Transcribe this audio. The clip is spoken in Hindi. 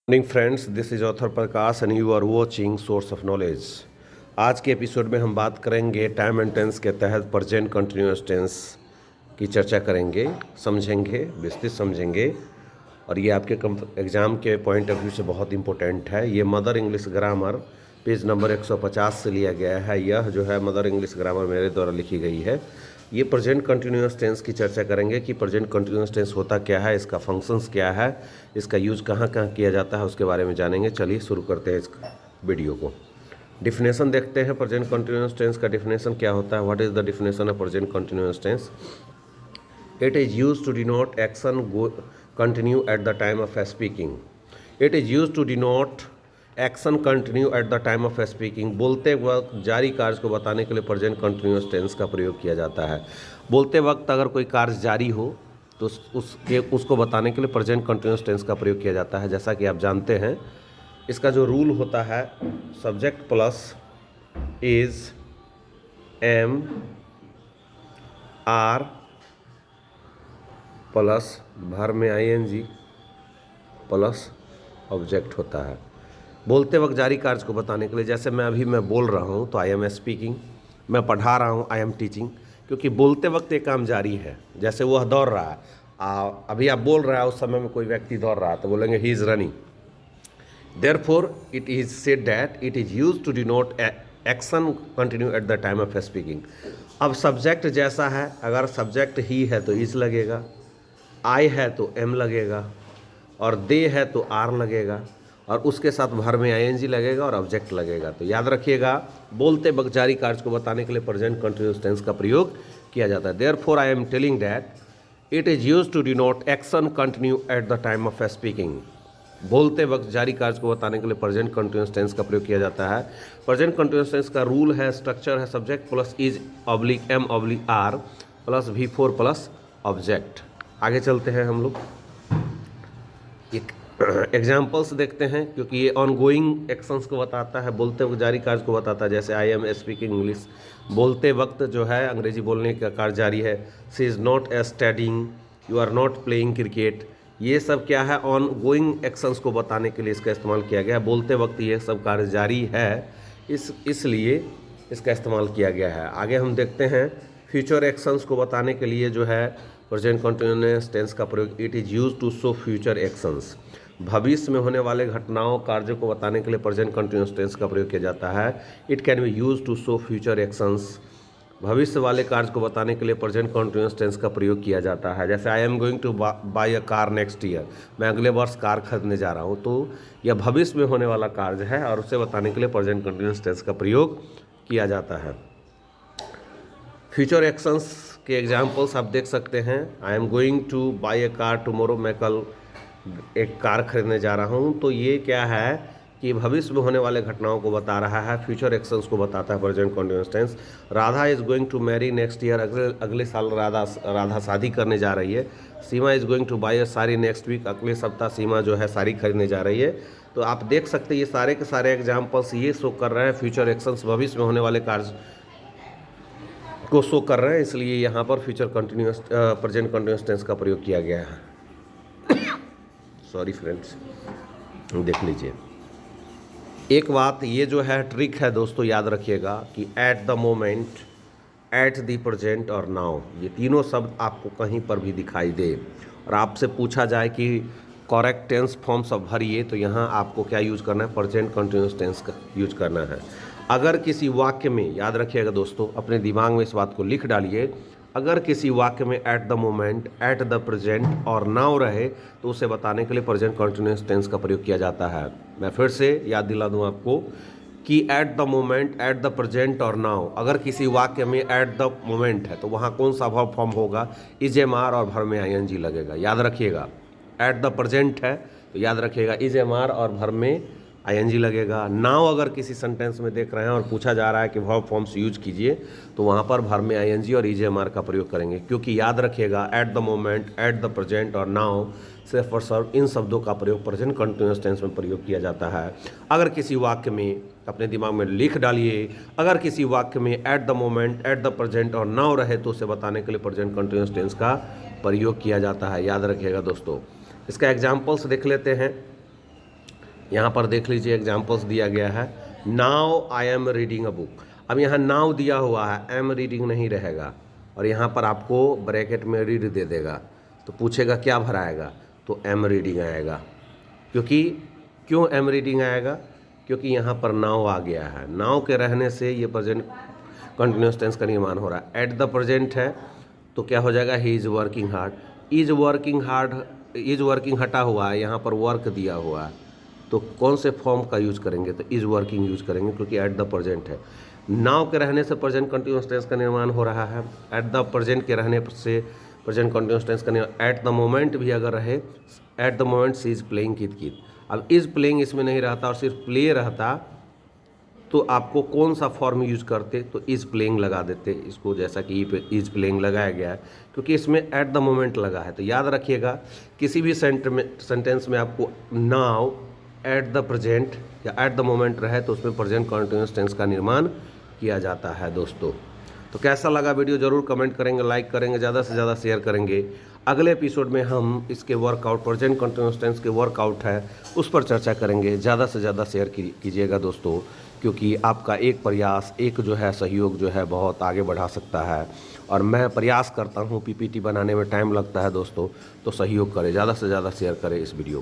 Morning friends, this is author Prakash and you are watching source of knowledge. आज के एपिसोड में हम बात करेंगे टाइम एंड टेंस के तहत प्रेजेंट कंटिन्यूअस टेंस की चर्चा करेंगे, समझेंगे, विस्तृत समझेंगे। और ये आपके एग्ज़ाम के पॉइंट ऑफ व्यू से बहुत इंपॉर्टेंट है। ये mother English grammar page number 150 से लिया गया है। यह जो है मदर इंग्लिश ग्रामर मेरे द्वारा लिखी गई है। ये प्रेजेंट कंटिन्यूअस टेंस की चर्चा करेंगे कि प्रेजेंट कंटिन्यूअस टेंस होता क्या है, इसका फंक्शंस क्या है, इसका यूज़ कहाँ कहाँ किया जाता है, उसके बारे में जानेंगे। चलिए शुरू करते हैं इस वीडियो को। डिफिनेशन देखते हैं। प्रेजेंट कंटिन्यूअस टेंस का डिफिनेशन क्या होता है। What is the definition of present continuous tense? It is use to denote action continue at the time of speaking. It is use to denote action continue at the time of speaking. बोलते वक्त जारी कार्य को बताने के लिए प्रेजेंट कंटिन्यूअस टेंस का प्रयोग किया जाता है। बोलते वक्त अगर कोई कार्य जारी हो तो उसको बताने के लिए प्रेजेंट कंटिन्यूअस टेंस का प्रयोग किया जाता है। जैसा कि आप जानते हैं, इसका जो रूल होता है, subject plus is am are plus भर में आईएनजी प्लस ऑब्जेक्ट होता है। बोलते वक्त जारी कार्य को बताने के लिए, जैसे मैं बोल रहा हूँ तो आई एम स्पीकिंग, मैं पढ़ा रहा हूँ आई एम टीचिंग, क्योंकि बोलते वक्त ये काम जारी है। जैसे वह दौड़ रहा है, अभी आप बोल रहा है, उस समय में कोई व्यक्ति दौड़ रहा है तो बोलेंगे he is running. Therefore it is said that it is used to denote action continue at the time of speaking. अब सब्जेक्ट जैसा है, अगर सब्जेक्ट ही है तो इज लगेगा, आई है तो एम लगेगा, और दे है तो आर लगेगा, और उसके साथ भर में आईएनजी लगेगा और ऑब्जेक्ट लगेगा। तो याद रखिएगा, बोलते वक्त जारी कार्य को बताने के लिए प्रेजेंट कंटिन्यूअस टेंस का प्रयोग किया जाता है। Therefore I am telling that it is used to denote action continue at the time of speaking. बोलते वक्त जारी कार्य को बताने के लिए प्रेजेंट कंटिन्यूअस टेंस का प्रयोग किया जाता है। प्रेजेंट कंटिन्यूअस टेंस का रूल है, स्ट्रक्चर है, subject plus is oblique am oblique are plus V4 plus object. आगे चलते हैं हम लोग, एक एग्जाम्पल्स देखते हैं, क्योंकि ये ऑनगोइंग एक्शंस को बताता है, बोलते वक्त जारी कार्य को बताता है। जैसे आई एम स्पीकिंग इंग्लिश, बोलते वक्त जो है अंग्रेजी बोलने का कार्य जारी है। She is not studying, you are not playing cricket. ये सब क्या है, ऑन गोइंग एक्शंस को बताने के लिए इसका इस्तेमाल किया गया है। बोलते वक्त ये सब कार्य जारी है, इसलिए इसका इस्तेमाल किया गया है। आगे हम देखते हैं, फ्यूचर एक्शंस को बताने के लिए जो है प्रेजेंट कंटिन्यूअस टेंस का प्रयोग, it is use to show future actions. भविष्य में होने वाले घटनाओं, कार्यों को बताने के लिए प्रेजेंट कंटिन्यूअस टेंस का प्रयोग किया जाता है। It can be use to show future actions. भविष्य वाले कार्य को बताने के लिए प्रेजेंट कंटिन्यूअस टेंस का प्रयोग किया जाता है। जैसे I am going to buy a car next year, मैं अगले वर्ष कार खरीदने जा रहा हूँ, तो यह भविष्य में होने वाला कार्य है और उसे बताने के लिए प्रेजेंट कंटिन्यूअस टेंस का प्रयोग किया जाता है। फ्यूचर एक्शंस के एग्जाम्पल्स आप देख सकते हैं। I am going to buy a car tomorrow, मैं कल एक कार खरीदने जा रहा हूँ। तो ये क्या है कि भविष्य में होने वाले घटनाओं को बता रहा है, फ्यूचर एक्शंस को बताता है present continuous tense. Radha is going to marry next year, अगले साल राधा शादी करने जा रही है। Seema is going to buy a sari next week, अगले सप्ताह सीमा जो है साड़ी खरीदने जा रही है। तो आप देख सकते हैं, ये सारे के सारे एग्जाम्पल्स ये शो कर रहे हैं फ्यूचर एक्शंस, भविष्य में होने वाले कार्य को शो कर रहे हैं, इसलिए यहाँ पर future continuous present continuous tense का प्रयोग किया गया है। सॉरी फ्रेंड्स, देख लीजिए। एक बात ये जो है ट्रिक है दोस्तों, याद रखिएगा कि eight the moment, at the present और नाउ, ये तीनों शब्द आपको कहीं पर भी दिखाई दे और आपसे पूछा जाए कि करेक्ट टेंस फॉर्म सब भरिए, तो यहाँ आपको क्या यूज करना है, प्रेजेंट कंटिन्यूअस टेंस का यूज करना है। अगर किसी वाक्य में, याद रखिएगा दोस्तों, अपने दिमाग में इस बात को लिख डालिए, अगर किसी वाक्य में eight the moment, at the present और नाउ रहे तो उसे बताने के लिए प्रेजेंट कंटिन्यूअस टेंस का प्रयोग किया जाता है। मैं फिर से याद दिला दूं आपको कि eight the moment, at the present और नाउ, अगर किसी वाक्य में एट द मोमेंट है तो वहाँ कौन सा वर्ब फॉर्म होगा, इज एम आर और भर में आईएनजी लगेगा। याद रखिएगा, एट द प्रेजेंट है तो याद रखिएगा इज एम आर और भर में आईएनजी लगेगा। नाउ अगर किसी सेंटेंस में देख रहे हैं और पूछा जा रहा है कि वर्ब फॉर्म्स यूज कीजिए, तो वहाँ पर भर में आईएनजी और ईजेएमआर का प्रयोग करेंगे, क्योंकि याद रखिएगा eight the moment, at the present और नाउ, सिर्फ और सिर्फ इन शब्दों का प्रयोग प्रेजेंट कंटिन्यूअस टेंस में प्रयोग किया जाता है। अगर किसी वाक्य में, अपने दिमाग में लिख डालिए, अगर किसी वाक्य में eight the moment, at the present और नाउ रहे तो उसे बताने के लिए प्रेजेंट कंटिन्यूअस टेंस का प्रयोग किया जाता है। याद रखिएगा दोस्तों। इसका एग्जाम्पल्स देख लेते हैं। यहाँ पर देख लीजिए एग्जाम्पल्स दिया गया है, now I am reading a book. अब यहाँ नाउ दिया हुआ है, एम रीडिंग नहीं रहेगा, और यहाँ पर आपको ब्रैकेट में रीड दे देगा, तो पूछेगा क्या भराएगा, तो एम रीडिंग आएगा। क्यों एम रीडिंग आएगा? क्योंकि यहाँ पर नाउ आ गया है, नाउ के रहने से ये प्रेजेंट कंटिन्यूस टेंस का निर्माण हो रहा है। एट द प्रेजेंट है तो क्या हो जाएगा, he is working hard. Is working हटा हुआ है, यहाँ पर वर्क दिया हुआ है, तो कौन से फॉर्म का यूज करेंगे, तो इज़ वर्किंग यूज करेंगे, क्योंकि एट द प्रेजेंट है। नाउ के रहने से प्रेजेंट कंटिन्यूस टेंस का निर्माण हो रहा है। एट द प्रेजेंट के रहने से प्रेजेंट कंटिन्यूस टेंस का निर्माण। एट द मोमेंट भी अगर रहे, at the moment she is playing कित। अब इज़ प्लेइंग इसमें नहीं रहता और सिर्फ प्ले रहता, तो आपको कौन सा फॉर्म यूज करते, तो इज़ प्लेइंग लगा देते इसको, जैसा कि इज़ प्लेइंग लगाया गया है, क्योंकि इसमें एट द मोमेंट लगा है। तो याद रखिएगा, किसी भी सेंटेंस में आपको नाउ, एट द प्रेजेंट या एट द मोमेंट रहे तो उसमें प्रेजेंट कंटिन्यूस टेंस का निर्माण किया जाता है दोस्तों। तो कैसा लगा वीडियो ज़रूर कमेंट करेंगे, लाइक करेंगे, ज़्यादा से ज़्यादा शेयर करेंगे। अगले एपिसोड में हम इसके वर्कआउट, प्रेजेंट कंटिन्यूस टेंस के वर्कआउट है उस पर चर्चा करेंगे। ज़्यादा से ज़्यादा शेयर कीजिएगा दोस्तों, क्योंकि आपका एक प्रयास, एक जो है सहयोग जो है बहुत आगे बढ़ा सकता है। और मैं प्रयास करता हूँ, पीपीटी बनाने में टाइम लगता है दोस्तों, तो सहयोग करें, ज़्यादा से ज़्यादा शेयर करें इस वीडियो को।